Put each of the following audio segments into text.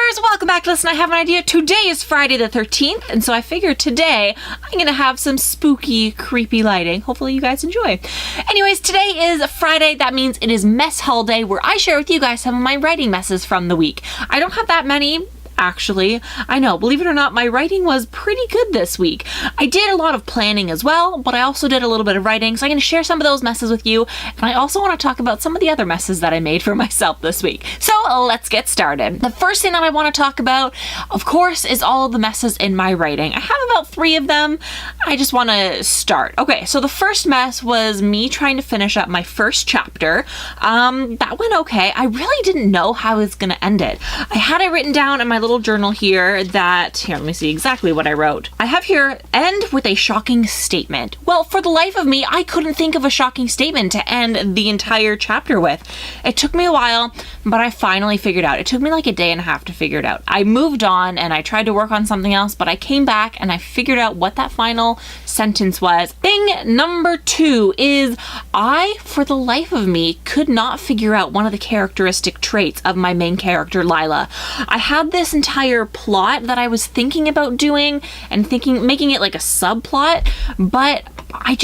Listeners, welcome back to Listen, I Have an Idea. Today is Friday the 13th, and so I figured today I'm going to have some spooky, creepy lighting. Hopefully you guys enjoy. Anyways, today is Friday. That means it is mess hall day, where I share with you guys some of my writing messes from the week. I don't have that many. Actually, I know, believe it or not, my writing was pretty good this week. I did a lot of planning as well, but I also did a little bit of writing, so I'm going to share some of those messes with you, and I also want to talk about some of the other messes that I made for myself this week. So let's get started. The first thing that I want to talk about, of course, is all of the messes in my writing. I have about 3 of them. I just want to start. Okay, so the first mess was me trying to finish up my first chapter. That went okay. I really didn't know how I was going to end it. I had it written down in my little journal here that, let me see exactly what I wrote. I have here, end with a shocking statement. Well, for the life of me, I couldn't think of a shocking statement to end the entire chapter with. It took me a while, but I finally figured out. It took me like a day and a half to figure it out. I moved on and I tried to work on something else, but I came back and I figured out what that final sentence was. Thing number 2 is I, for the life of me, could not figure out one of the characteristic traits of my main character, Lila. I had this entire plot that I was thinking about doing and making it like a subplot, but I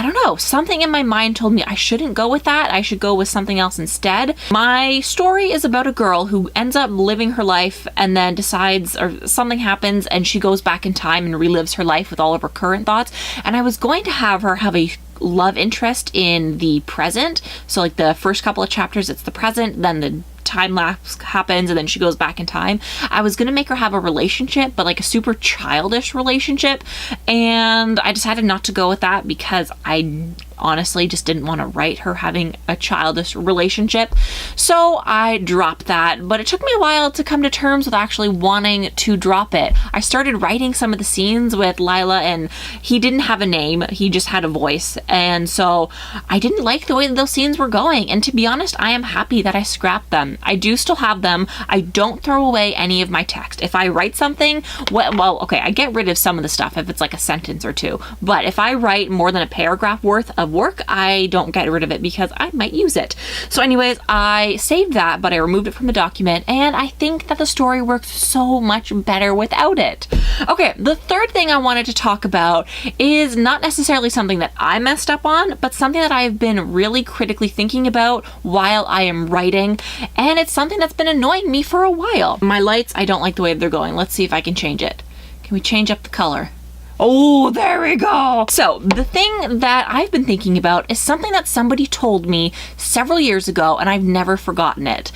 don't know, something in my mind told me I shouldn't go with that. I should go with something else instead. My story is about a girl who ends up living her life and then decides, or something happens and she goes back in time and relives her life with all of her current thoughts. And I was going to have her have a love interest in the present. So like the first couple of chapters, it's the present, then the time lapse happens and then she goes back in time. I was gonna make her have a relationship, but like a super childish relationship, and I decided not to go with that because I honestly just didn't want to write her having a childish relationship. So I dropped that, but it took me a while to come to terms with actually wanting to drop it. I started writing some of the scenes with Lila and he didn't have a name, he just had a voice, and so I didn't like the way that those scenes were going, and to be honest, I am happy that I scrapped them. I do still have them. I don't throw away any of my text. If I write something, well, okay, I get rid of some of the stuff if it's like a sentence or two, but if I write more than a paragraph worth of work, I don't get rid of it because I might use it. So anyways, I saved that, but I removed it from the document, and I think that the story works so much better without it. Okay, the third thing I wanted to talk about is not necessarily something that I messed up on, but something that I've been really critically thinking about while I am writing, and it's something that's been annoying me for a while. My lights, I don't like the way they're going. Let's see if I can change it. Can we change up the color? Oh, there we go. So the thing that I've been thinking about is something that somebody told me several years ago, and I've never forgotten it.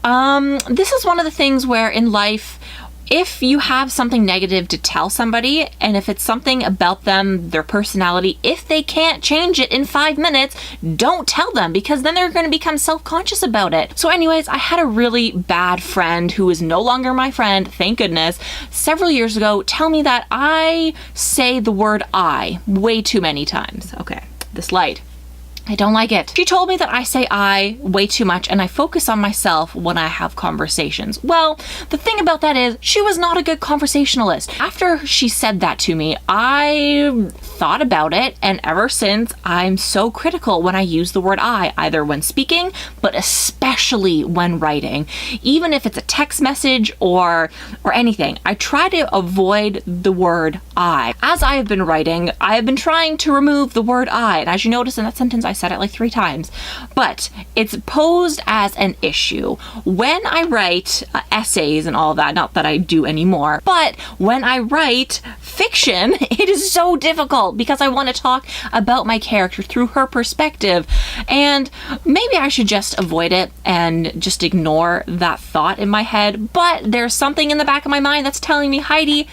This is one of the things where in life, if you have something negative to tell somebody, and if it's something about them, their personality, if they can't change it in 5 minutes, don't tell them, because then they're going to become self-conscious about it. So anyways, I had a really bad friend who is no longer my friend, thank goodness, several years ago tell me that I say the word I way too many times. Okay, this light. I don't like it. She told me that I say I way too much and I focus on myself when I have conversations. Well, the thing about that is she was not a good conversationalist. After she said that to me, I thought about it, and ever since I'm so critical when I use the word I, either when speaking, but especially when writing. Even if it's a text message or anything, I try to avoid the word I. As I have been writing, I have been trying to remove the word I, and as you notice in that sentence, I said it like 3 times, but it's posed as an issue. When I write essays and all that, not that I do anymore, but when I write fiction, it is so difficult because I want to talk about my character through her perspective, and maybe I should just avoid it and just ignore that thought in my head, but there's something in the back of my mind that's telling me, Heidi,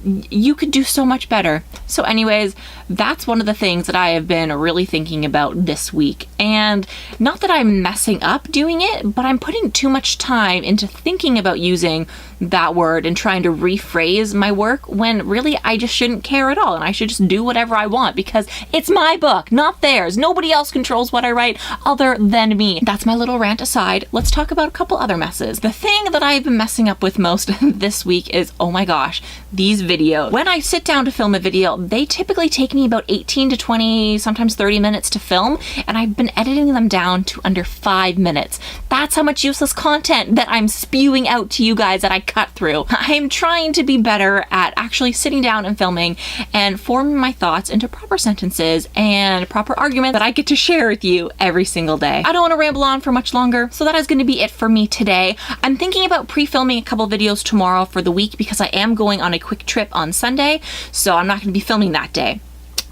you could do so much better. So anyways, that's one of the things that I have been really thinking about this week. And not that I'm messing up doing it, but I'm putting too much time into thinking about using that word and trying to rephrase my work when really I just shouldn't care at all, and I should just do whatever I want because it's my book, not theirs. Nobody else controls what I write other than me. That's my little rant aside. Let's talk about a couple other messes. The thing that I've been messing up with most this week is, oh my gosh, these videos. When I sit down to film a video, they typically take taking me about 18 to 20, sometimes 30 minutes to film, and I've been editing them down to under 5 minutes. That's how much useless content that I'm spewing out to you guys that I cut through. I'm trying to be better at actually sitting down and filming and forming my thoughts into proper sentences and proper arguments that I get to share with you every single day. I don't want to ramble on for much longer, so that is going to be it for me today. I'm thinking about pre-filming a couple videos tomorrow for the week because I am going on a quick trip on Sunday, so I'm not going to be filming that day.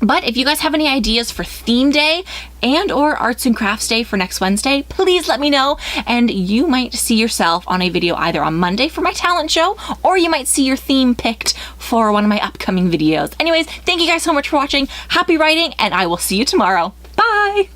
But if you guys have any ideas for theme day and or arts and crafts day for next Wednesday, please let me know, and you might see yourself on a video either on Monday for my talent show, or you might see your theme picked for one of my upcoming videos. Anyways, thank you guys so much for watching. Happy writing, and I will see you tomorrow. Bye!